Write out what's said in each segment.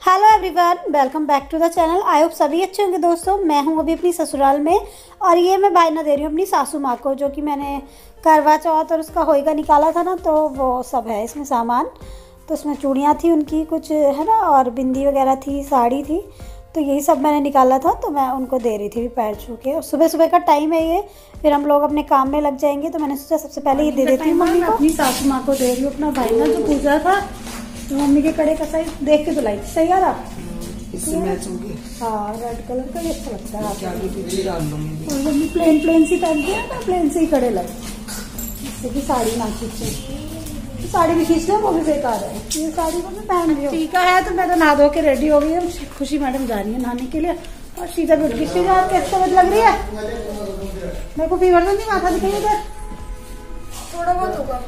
Hello everyone, welcome back to the channel. I hope सभी अच्छे होंगे दोस्तों। मैं हूं अभी अपनी ससुराल में और ये मैं भाईना दे रही हूँ अपनी सासू माँ को, जो कि मैंने करवा चौथ और उसका होएगा निकाला था ना, तो वो सब है इसमें सामान। तो उसमें चूड़ियाँ थी उनकी कुछ, है ना, और बिंदी वगैरह थी, साड़ी थी, तो यही सब मैंने निकाला था। तो मैं उनको दे रही थी पैर छू के। और सुबह सुबह का टाइम है ये, फिर हम लोग अपने काम में लग जाएंगे, तो मैंने सोचा सबसे पहले ये दे देती हूँ मम्मी को। अपनी सासू माँ को दे रही हूँ अपना भाईना जो पूजा था, तो मम्मी के कड़े का साइज देख के तो लाई सही यार आप। इससे मैच होंगे। हाँ, रेड कलर का ये अच्छा लगता है। आप आगे पीछे डाल लूंगी। और मम्मी प्लेन प्लेन सी पहनती है ना, प्लेन से ही कड़े लाई, जिससे कि साड़ी ना खींचे। तो साड़ी भी खींच ले वो भी बेकार है। ये साड़ी को मैं पहन रही हूँ। ठीक है, तो मैं तो नहा धो के रेडी हो गई हूँ। खुशी मैडम जा रही है नहाने के लिए और सीधा भी उठ गई। सीधा कैसे समझ लग रही है? मेरे को फीवर तो नहीं, माथा दिखाई इधर थोड़ा बहुत होगा।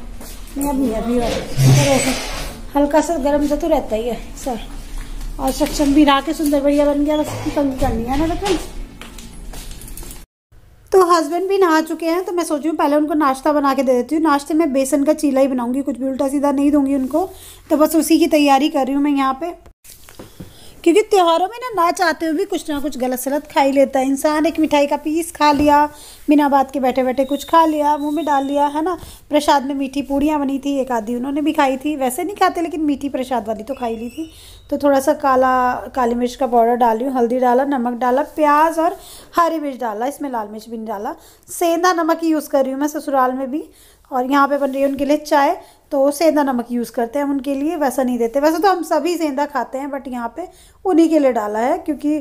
नहीं, अब नहीं है फीवर, हल्का सा गर्म सा तो रहता ही है सर। और सक्षम भी नहा के सुंदर बढ़िया बन गया, बस कंगी करनी है ना लेकिन। तो हस्बैंड भी नहा चुके हैं, तो मैं सोच रही हूँ पहले उनको नाश्ता बना के दे देती हूँ। नाश्ते में बेसन का चीला ही बनाऊंगी, कुछ भी उल्टा सीधा नहीं दूंगी उनको। तो बस उसी की तैयारी कर रही हूँ मैं यहाँ पे, क्योंकि त्योहारों में ना चाहते हुए भी कुछ ना कुछ गलत सलत खा ही लेता है इंसान। एक मिठाई का पीस खा लिया, बिना बात के बैठे बैठे कुछ खा लिया, मुंह में डाल लिया, है ना। प्रसाद में मीठी पूड़ियाँ बनी थी, एक आधी उन्होंने भी खाई थी। वैसे नहीं खाते, लेकिन मीठी प्रसाद वाली तो खाई ली थी। तो थोड़ा सा काली मिर्च का पाउडर डाल रही हूँ, हल्दी डाला, नमक डाला, प्याज और हरी मिर्च डाला, इसमें लाल मिर्च भी नहीं डाला। सेंधा नमक ही यूज़ कर रही हूँ मैं ससुराल में भी। और यहाँ पे बन रही है उनके लिए चाय, तो सेंधा नमक यूज़ करते हैं हम उनके लिए, वैसा नहीं देते। वैसे तो हम सभी सेंधा खाते हैं, बट यहाँ पे उन्हीं के लिए डाला है, क्योंकि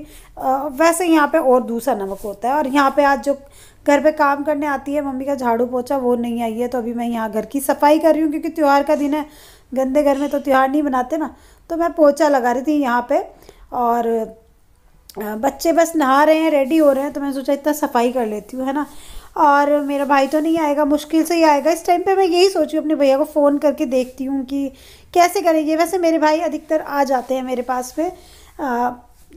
वैसे यहाँ पे और दूसरा नमक होता है। और यहाँ पे आज जो घर पे काम करने आती है मम्मी का झाड़ू पोछा, वो नहीं आई है, तो अभी मैं यहाँ घर की सफाई कर रही हूँ, क्योंकि त्यौहार का दिन है। गंदे घर में तो त्यौहार नहीं बनाते ना, तो मैं पोछा लगा रही थी यहाँ पे। और बच्चे बस नहा रहे हैं, रेडी हो रहे हैं, तो मैं सोचा इतना सफाई कर लेती हूँ, है ना। और मेरा भाई तो नहीं आएगा, मुश्किल से ही आएगा इस टाइम पे। मैं यही सोच रही हूँ अपने भैया को फ़ोन करके देखती हूँ कि कैसे करेंगे। वैसे मेरे भाई अधिकतर आ जाते हैं मेरे पास में,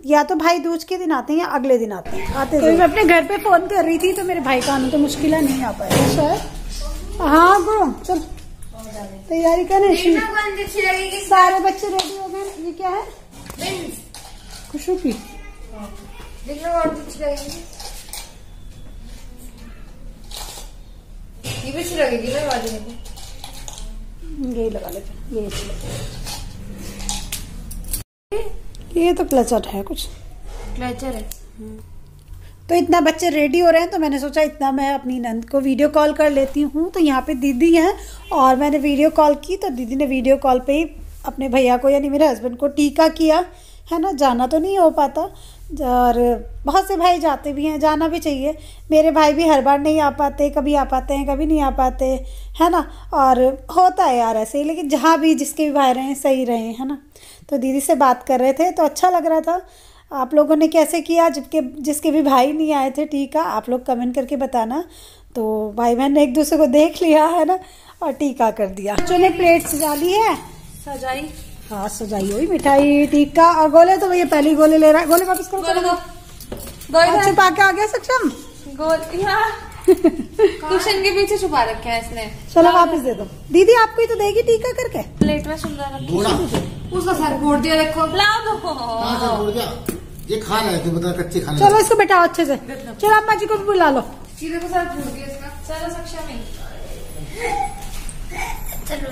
या तो भाई दूज के दिन आते हैं या अगले दिन आते हैं, आते तो मैं अपने घर पे फ़ोन कर रही थी, तो मेरे भाई का आना तो मुश्किल है, नहीं आ पाएगा शायद। हाँ गुरु चल तैयारी करें। सारे बच्चे रेडी हो गए। ये क्या है? खुशबू की ये भी अच्छी लगेगी ना वाली में। यही लगा लेते हैं। ये तो क्लचर है, कुछ क्लचर है। तो इतना बच्चे रेडी हो रहे हैं, तो मैंने सोचा इतना मैं अपनी नंद को वीडियो कॉल कर लेती हूँ। तो यहाँ पे दीदी हैं और मैंने वीडियो कॉल की, तो दीदी ने वीडियो कॉल पे ही अपने भैया को यानी मेरे हस्बैंड को टीका किया, है ना। जाना तो नहीं हो पाता, और बहुत से भाई जाते भी हैं, जाना भी चाहिए। मेरे भाई भी हर बार नहीं आ पाते, कभी आ पाते हैं, कभी नहीं आ पाते, है ना। और होता है यार ऐसे ही, लेकिन जहाँ भी जिसके भी भाई रहें सही रहें, है ना। तो दीदी से बात कर रहे थे, तो अच्छा लग रहा था। आप लोगों ने कैसे किया, जिसके भी भाई नहीं आए थे, ठीक है, आप लोग कमेंट करके बताना। तो भाई बहन ने एक दूसरे को देख लिया, है ना, और टीका कर दिया। बच्चों ने प्लेट सजा ली है, सजाई। हाँ सजाई हुई, मिठाई, टीका और गोले। तो भैया पहली गोले ले रहा है। गोले वापस करो, छुपा के आ गया सक्षम। गोल यहाँ कुशन के पीछे छुपा रखे हैं इसने। चलो वापस दे दो। दीदी आपको ही तो देगी टीका करके। प्लेट में सुंदर रखी, उसका सर फोड़ दिया, देखो लाओ दो। ये खा रहे थे, बता कच्चे खाने। चलो इसको बैठाओ अच्छे से। चलो अम्मा जी को भी बुला लो। सीधे को सर फोड़ दिया इसका। चलो सक्षम ही चलो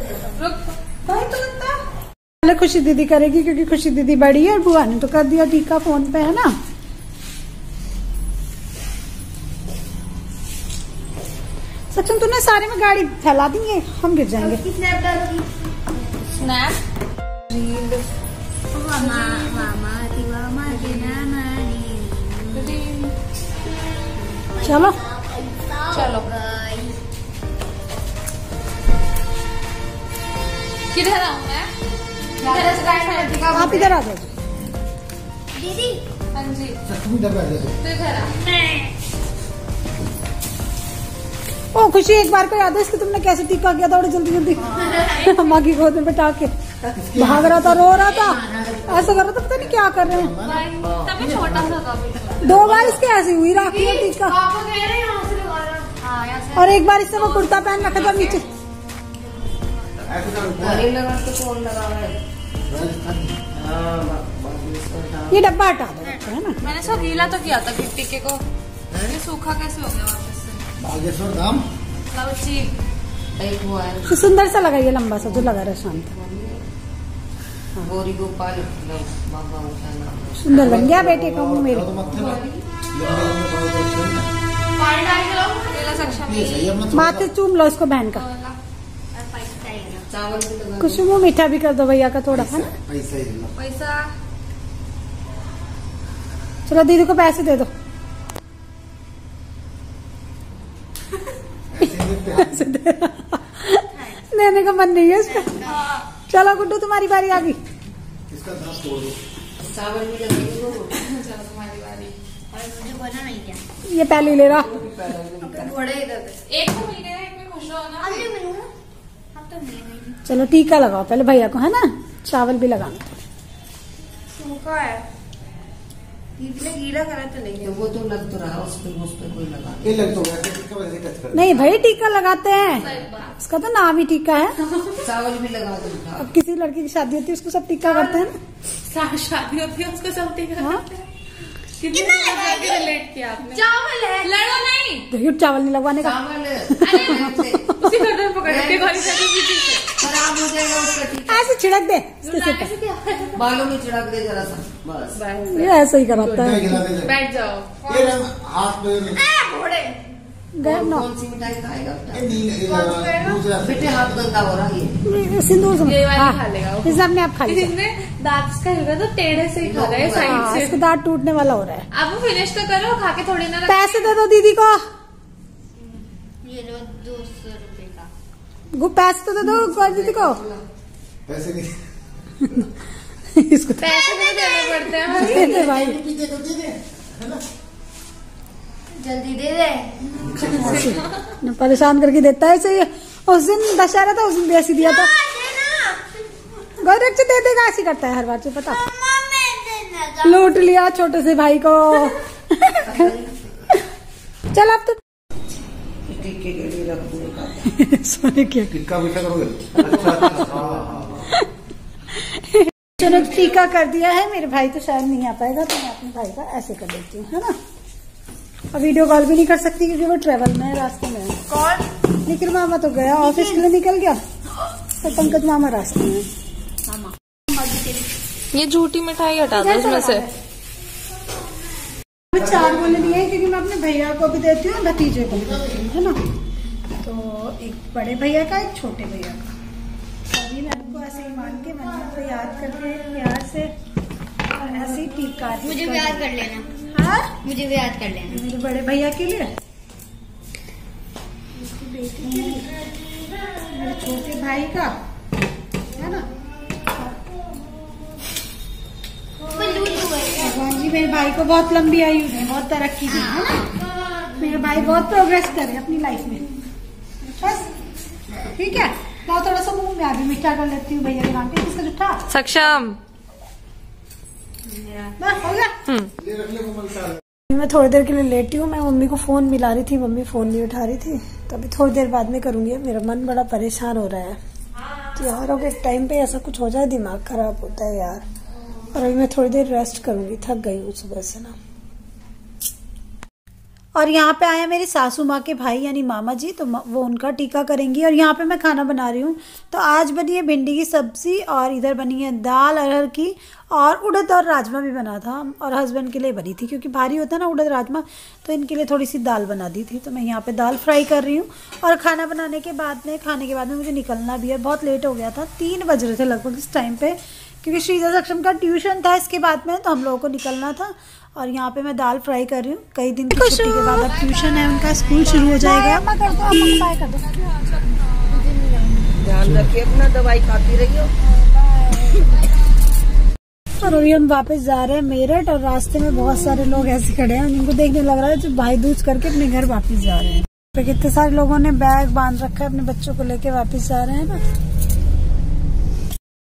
पहले खुशी दीदी करेगी, क्योंकि खुशी दीदी बड़ी है और बुआ ने तो कर दिया टीका फोन पे, है ना। सचिन तूने सारे में गाड़ी फैला दी है, हम गिर जाएंगे। स्नैप डालोगी? स्नैप रील चलो चलो। किधर आऊँ मैं? आप इधर आ जाओ दीदी। हाँ जी, तो इधर आ। ओ खुशी, एक बार को याद है इसको तुमने कैसे टीका किया था, बड़ी जल्दी जल्दी अम्मा की गोद में बैठा के भाग रहा था, रो रहा था, ऐसा कर रहा था, पता नहीं क्या कर रहे हैं। तभी छोटा सा था, 2 बार इसके ऐसी हुई राखी है टीका। और एक बार इससे वो कुर्ता पहन रखा था नीचे। लगा तो फोन लगा ये डब्बा हटा दो है ना। मैंने सब गीला तो किया था टिक्के को, ये सूखा कैसे हो गया वापस से। बागेश्वर धाम लाउची एक वो है तो सुंदर सा लगा, ये लंबा सा जो लगा रहा शांत, गौरी गोपाल बाबा का नाम। सुंदर बन गया बेटे का मुंह मेरे। माथे चूम लो इसको बहन का। चावल भी लगा कुछ मुँह मीठा भी कर दो भैया का थोड़ा, है ना। पैसा चलो दीदी को पैसे दे दो। पैसे देने का मन नहीं है उसका। चलो गुड्डू तुम्हारी बारी आ गई। चावल भी लगेंगे। चलो तुम्हारी बारी। मुझे बना नहीं क्या, ये पहले ले रहा। एक तो मिल गया, एक में खुश रहो ना। चलो टीका लगाओ पहले भैया को, है ना। चावल भी लगाना। सूखा है, गीला करा तो नहीं है। वो तो लग तो रहा, उस पे कोई लगा ये लग तो गया, टीका वैसे टच कर। नहीं भाई टीका लगाते हैं, उसका तो नाम ही टीका है। चावल भी लगा दो। अब किसी लड़की की शादी होती है उसको सब टीका करते हैं ना। शादी होती है उसको सब टीका हाँ? करते हैं। कितना रिलेट किया आपने। चावल है, लड़ो नहीं। देखिए चावल नहीं लगवाने का। चावल उसी गर्दन पकड़ के गोली से खराब हो जाएगा उसका टीका। ऐसे छिड़क दे इसके सिर पे। बालों में छिड़क दे जरा सा, बस। ये ऐसे ही कराता है। बैठ जाओ। ये हाथ पे घोड़े गए ना। कौन सी मिठाई खाएगा दूसरा बेटे, हाथ गंदा हो रहा है। सिंदूर से ये वाली हाँ, खा लेगा वो। इसे अपने आप खा लीजिए। इसमें दांत का हिल रहा है तो टेढ़े से ही खा रहा है साइड हाँ, से। इसको दांत टूटने वाला हो रहा है। अब वो फिनिश तो करो, खा के थोड़ी ना रख। पैसे दे दो दीदी को। ये लो 200 रुपए का। पैसे तो दे दो दीदी को। पैसे नहीं इसको पैसे नहीं देने पड़ते हैं भाई। दे दे भाई। दे दो, दे दे, है ना। जल्दी दे दे। परेशान करके देता है ऐसे। उस दिन दशहरा था, उस दिन भी ऐसे दिया था। गौरक्ष दे देगा, ऐसे करता है हर बार से, पता। लूट लिया छोटे से भाई को। चल अब तो टिक्के के लिए रख देगा। सोने के टिक्का मीठा करोगे। चलो टीका कर दिया है। मेरे भाई तो शायद नहीं आ पाएगा, तो मैं अपने भाई का ऐसे कर देती हूँ, है ना। और वीडियो कॉल भी नहीं कर सकती क्योंकि वो ट्रेवल में है, रास्ते में है। कौन? निखिल मामा तो गया ऑफिस के लिए, निकल गया। तो पंकज मामा रास्ते में। ये झूठी मिठाई हटा दो उसमें से। 4 गोले लिए हैं क्योंकि मैं अपने भैया को भी देती हूँ, भतीजे को भी देती हूँ, है ना। तो एक बड़े भैया का, एक छोटे भैया का। अभी मैं उनको ऐसे ही मान के, मैंने उनको याद करके प्यार से ऐसे ही टीका। मुझे भी याद कर लेना। हाँ, मुझे भी याद कर लेना। मेरे बड़े भैया के लिए, उसकी बेटी के लिए, मेरे छोटे भाई का, है ना। भगवान जी मेरे भाई को बहुत लंबी आयु है, बहुत तरक्की की, है ना। मेरे भाई बहुत प्रोग्रेस करे अपनी लाइफ में, बस। ठीक है, मैं थोड़ा सा मुंह में अभी मीठा कर लेती हूँ भैया के नाम पे। किसका जूठा सक्षम बस हो गया। मैं थोड़ी देर के लिए लेटी हूँ। मैं मम्मी को फोन मिला रही थी, मम्मी फोन नहीं उठा रही थी, तो अभी थोड़ी देर बाद में करूंगी। मेरा मन बड़ा परेशान हो रहा है। त्योहारों के टाइम पे ऐसा कुछ हो जाए, दिमाग खराब होता है यार। और अभी मैं थोड़ी देर रेस्ट करूंगी, थक गई हूँ सुबह से ना। और यहाँ पे आया मेरी सासू माँ के भाई यानी मामा जी, तो वो उनका टीका करेंगी। और यहाँ पे मैं खाना बना रही हूँ। तो आज बनी है भिंडी की सब्जी, और इधर बनी है दाल अरहर की, और उड़द और राजमा भी बना था। और हस्बैंड के लिए बनी थी क्योंकि भारी होता है ना उड़द राजमा, तो इनके लिए थोड़ी सी दाल बना दी थी। तो मैं यहाँ पे दाल फ्राई कर रही हूँ। और खाना बनाने के बाद में, खाने के बाद में मुझे निकलना भी है। बहुत लेट हो गया था, 3 बज रहे थे लगभग इस टाइम पे, क्योंकि श्रीजा सक्षम का ट्यूशन था इसके बाद में, तो हम लोगों को निकलना था। और यहाँ पे मैं दाल फ्राई कर रही हूँ। कई दिन की छुट्टी के बाद अब ट्यूशन है उनका, स्कूल शुरू हो जाएगा। ध्यान रखिए अपना, दवाई खाती रहिए। और अभी हम वापस जा रहे हैं मेरठ, और रास्ते में बहुत सारे लोग ऐसे खड़े हैं जिनको देखने लग रहा है जो भाई दूज करके अपने घर वापस जा रहे हैं। तो कितने सारे लोगों ने बैग बांध रखा है, अपने बच्चों को लेके वापस जा रहे हैं ना।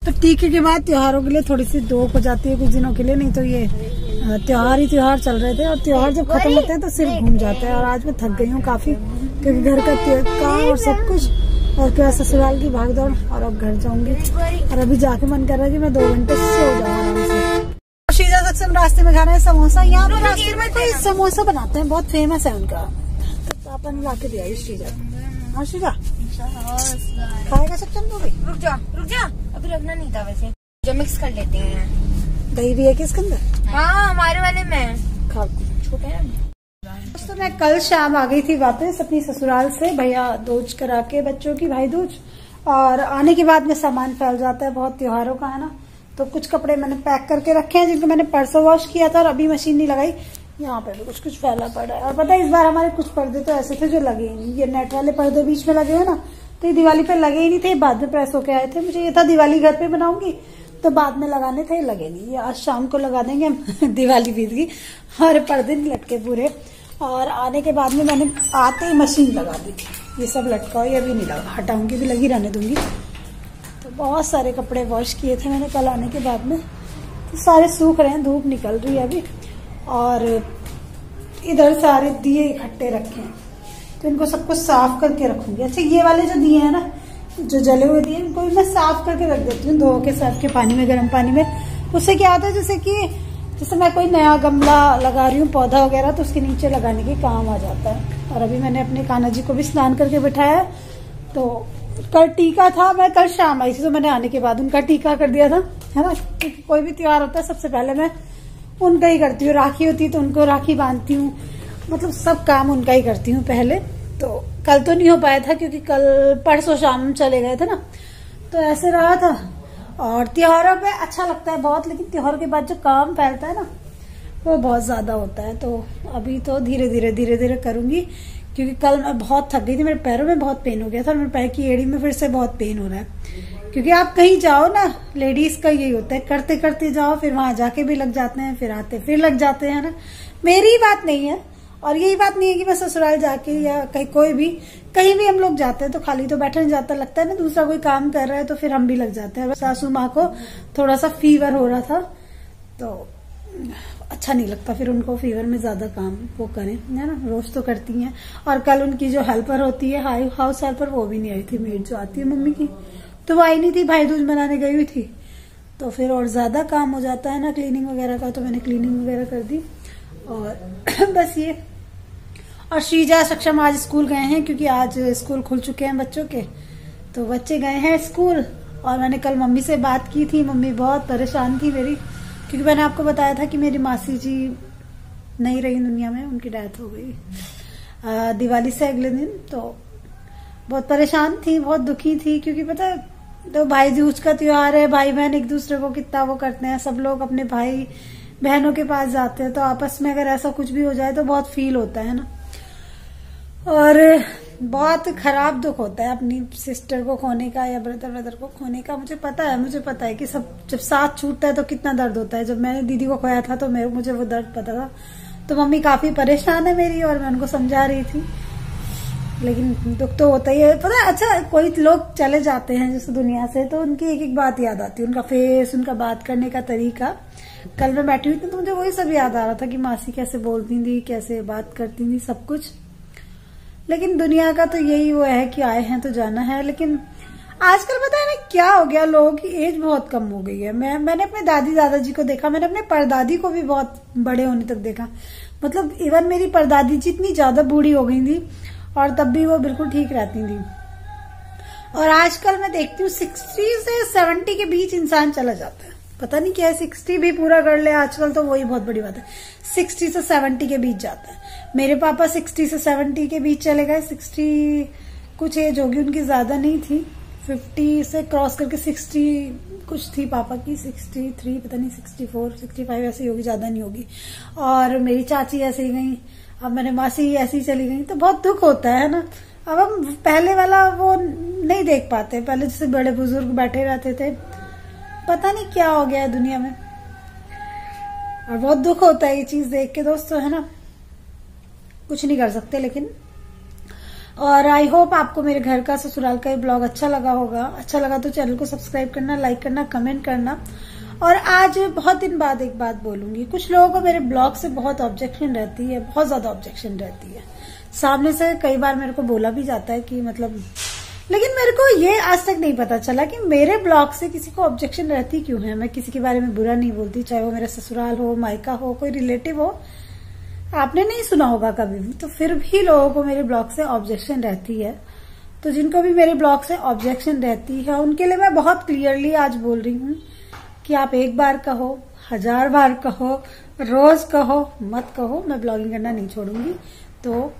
तो टीके के बाद त्योहारों के लिए थोड़ी सी दोक हो जाती है कुछ दिनों के लिए, नहीं तो ये त्योहार ही त्योहार चल रहे थे। और त्योहार जब खत्म होते हैं तो सिर घूम जाता है। और आज मैं थक गई हूँ काफी, क्योंकि घर का काम और सब कुछ, और क्या ससुराल की भागदौड़। और अब घर जाऊंगी, और अभी जाके मन कर रहा है कि मैं 2 घंटे सो जाऊँ आराम से। से हम रास्ते में खा रहे हैं समोसा। यहाँ पर रास्ते में कोई समोसा बनाते हैं, बहुत फेमस है उनका। तो पापा ने ला के दिया श्रीजा। हाँ श्रीजा खाएगा सच्चम तो भी? रुक जा अभी रखना नहीं था वैसे, जो मिक्स कर लेते हैं। दही भी है कि इसके अंदर? हाँ हमारे वाले में खा। छोटे हैं। तो मैं कल शाम आ गई थी वापस अपनी ससुराल से, भैया दूज करा के बच्चों की भाई दूज। और आने के बाद में सामान फैल जाता है, बहुत त्योहारों का है ना। तो कुछ कपड़े मैंने पैक करके रखे हैं जिनको मैंने परसों वॉश किया था और अभी मशीन नहीं लगाई। यहाँ पे भी कुछ फैला पड़ा है। और पता है इस बार हमारे कुछ पर्दे तो ऐसे थे जो लगे ही नहीं। ये नेट वाले पर्दे बीच में लगे हैं ना, तो ये दिवाली पे लगे ही नहीं थे, बाद में प्रेस होके आए थे। मुझे ये था दिवाली घर पे बनाऊंगी तो बाद में लगाने थे, लगे नहीं। ये आज शाम को लगा देंगे हम दिवाली बीत गई, हमारे पर्दे नहीं लटके पूरे। और आने के बाद में मैंने आते ही मशीन लगा दी थी। ये सब लटका, ये भी नहीं लगा, हटाऊंगी भी, लगी रहने दूंगी। तो बहुत सारे कपड़े वॉश किए थे मैंने कल आने के बाद में, तो सारे सूख रहे हैं, धूप निकल रही है अभी। और इधर सारे दिए इकट्ठे रखे हैं, तो इनको सबको साफ करके रखूंगी। अच्छा ये वाले जो दिए हैं ना, जो जले हुए दिए, इनको मैं साफ करके रख देती हूँ, धो के साफ के पानी में, गर्म पानी में। उससे क्या होता है, जैसे मैं कोई नया गमला लगा रही हूँ, पौधा वगैरह, तो उसके नीचे लगाने के काम आ जाता है। और अभी मैंने अपने कान्हा जी को भी स्नान करके बिठाया। तो कल टीका था, मैं कल शाम आई थी तो मैंने आने के बाद उनका टीका कर दिया था, है ना। क्योंकि कोई भी त्योहार होता है सबसे पहले मैं उनका ही करती हूँ। राखी होती है तो उनको राखी बांधती हूँ, मतलब सब काम उनका ही करती हूँ पहले। तो कल तो नहीं हो पाया था क्योंकि कल परसों शाम चले गए थे ना, तो ऐसे रहा था। और त्योहारों पे अच्छा लगता है बहुत, लेकिन त्योहार के बाद जो काम फैलता है ना, वो बहुत ज्यादा होता है। तो अभी तो धीरे धीरे करूंगी, क्योंकि कल मैं बहुत थक गई थी, मेरे पैरों में बहुत पेन हो गया था और मेरे पैर की एड़ी में फिर से बहुत पेन हो रहा है। क्योंकि आप कहीं जाओ ना, लेडीज का यही होता है, करते करते जाओ, फिर वहां जाके भी लग जाते हैं, फिर आते फिर लग जाते हैं ना। मेरी बात नहीं है, और यही बात नहीं है कि मैं ससुराल जाके या कहीं कहीं भी हम लोग जाते हैं तो खाली तो बैठा नहीं जाता, लगता है ना दूसरा कोई काम कर रहा है तो फिर हम भी लग जाते हैं। सासू माँ को थोड़ा सा फीवर हो रहा था तो अच्छा नहीं लगता फिर उनको फीवर में ज्यादा काम वो करें, है ना। रोज तो करती हैं। और कल उनकी जो हेल्पर होती है, हाउस हेल्पर, वो भी नहीं आई थी। मेड जो आती है मम्मी की, तो वो आई नहीं थी, भाई दूज मनाने गई हुई थी। तो फिर और ज्यादा काम हो जाता है ना क्लीनिंग वगैरह का, तो मैंने क्लीनिंग वगैरह कर दी। और बस ये। और श्रीजा सक्षम आज स्कूल गए हैं क्योंकि आज स्कूल खुल चुके हैं बच्चों के, तो बच्चे गए हैं स्कूल। और मैंने कल मम्मी से बात की थी, मम्मी बहुत परेशान थी मेरी, क्योंकि मैंने आपको बताया था कि मेरी मासी जी नहीं रही दुनिया में, उनकी डेथ हो गई दिवाली से अगले दिन। तो बहुत परेशान थी, बहुत दुखी थी, क्योंकि पता है तो भाई दूज का त्योहार है, भाई बहन एक दूसरे को कितना वो करते हैं, सब लोग अपने भाई बहनों के पास जाते हैं। तो आपस में अगर ऐसा कुछ भी हो जाए तो बहुत फील होता है ना, और बहुत खराब दुख होता है अपनी सिस्टर को खोने का या ब्रदर को खोने का। मुझे पता है कि सब जब साथ छूटता है तो कितना दर्द होता है। जब मैंने दीदी को खोया था तो मुझे वो दर्द पता था। तो मम्मी काफी परेशान है मेरी, और मैं उनको समझा रही थी, लेकिन दुख तो होता ही है। पता है, अच्छा कोई लोग चले जाते हैं जैसे दुनिया से, तो उनकी एक एक बात याद आती है, उनका फेस, उनका बात करने का तरीका। कल मैं बैठी हुई थी तो मुझे वही सब याद आ रहा था कि मासी कैसे बोलती थी, कैसे बात करती थी, सब कुछ। लेकिन दुनिया का तो यही वो है कि आए हैं तो जाना है। लेकिन आजकल पता है ना क्या हो गया, लोगों की एज बहुत कम हो गई है। मैंने अपने दादी दादाजी को देखा, मैंने अपने परदादी को भी बहुत बड़े होने तक देखा। मतलब इवन मेरी परदादी जी इतनी ज्यादा बूढ़ी हो गई थी और तब भी वो बिल्कुल ठीक रहती थी। और आजकल मैं देखती हूँ 60 से 70 के बीच इंसान चला जाता है। पता नहीं क्या है, 60 भी पूरा कर ले आजकल तो वही बहुत बड़ी बात है। 60 से 70 के बीच जाता है। मेरे पापा 60 से 70 के बीच चले गए। 60 कुछ एज होगी उनकी, ज्यादा नहीं थी, 50 से क्रॉस करके 60 कुछ थी पापा की, 63 पता नहीं 64 65 ऐसी होगी, ज्यादा नहीं होगी। और मेरी चाची ऐसे ही गई, अब मेरे मासी ऐसी ही चली गई। तो बहुत दुख होता है ना। अब हम पहले वाला वो नहीं देख पाते, पहले जैसे बड़े बुजुर्ग बैठे रहते थे, पता नहीं क्या हो गया है दुनिया में। और बहुत दुख होता है ये चीज देख के दोस्तों, है ना। कुछ नहीं कर सकते लेकिन। और आई होप आपको मेरे घर का ससुराल का ये ब्लॉग अच्छा लगा होगा। अच्छा लगा तो चैनल को सब्सक्राइब करना, लाइक करना, कमेंट करना। और आज बहुत दिन बाद एक बात बोलूंगी, कुछ लोगों को मेरे ब्लॉग से बहुत ऑब्जेक्शन रहती है, बहुत ज्यादा ऑब्जेक्शन रहती है। सामने से कई बार मेरे को बोला भी जाता है कि मतलब लेकिन मेरे को ये आज तक नहीं पता चला कि मेरे ब्लॉग से किसी को ऑब्जेक्शन रहती क्यों है। मैं किसी के बारे में बुरा नहीं बोलती, चाहे वो मेरा ससुराल हो, मायका हो, कोई रिलेटिव हो, आपने नहीं सुना होगा कभी भी, तो फिर भी लोगों को मेरे ब्लॉग से ऑब्जेक्शन रहती है। तो जिनको भी मेरे ब्लॉग से ऑब्जेक्शन रहती है उनके लिए मैं बहुत क्लियरली आज बोल रही हूँ कि आप एक बार कहो, 1000 बार कहो, रोज कहो, मत कहो, मैं ब्लॉगिंग करना नहीं छोड़ूंगी। तो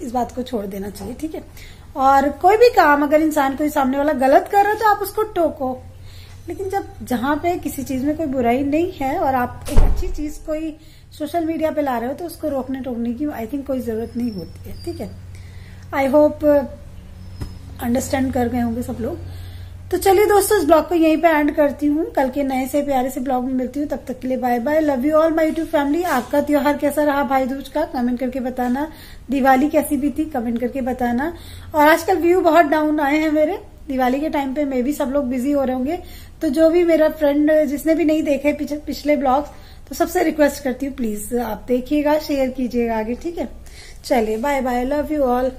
इस बात को छोड़ देना चाहिए, ठीक है। और कोई भी काम अगर इंसान कोई सामने वाला गलत कर रहा है तो आप उसको टोको, लेकिन जहां पे किसी चीज में कोई बुराई नहीं है और आप एक अच्छी चीज कोई सोशल मीडिया पे ला रहे हो तो उसको रोकने टोकने की आई थिंक कोई जरूरत नहीं होती है, ठीक है। आई होप अंडरस्टैंड कर गए होंगे सब लोग। तो चलिए दोस्तों, इस ब्लॉग को यहीं पे एंड करती हूँ। कल के नए से प्यारे से ब्लॉग में मिलती हूँ, तब तक के लिए bye bye. Love you all my YouTube family. आपका त्योहार कैसा रहा भाई दूज का, कमेंट करके बताना। दिवाली कैसी भी थी, कमेंट करके बताना। और आजकल व्यू बहुत डाउन आए हैं मेरे, दिवाली के टाइम पे मे भी सब लोग बिजी हो रहे होंगे। तो जो भी मेरा फ्रेंड जिसने भी नहीं देखे पिछले ब्लॉग्स, तो सबसे रिक्वेस्ट करती हूँ प्लीज आप देखिएगा, शेयर कीजिएगा आगे, ठीक है। चलिए bye bye, love you all.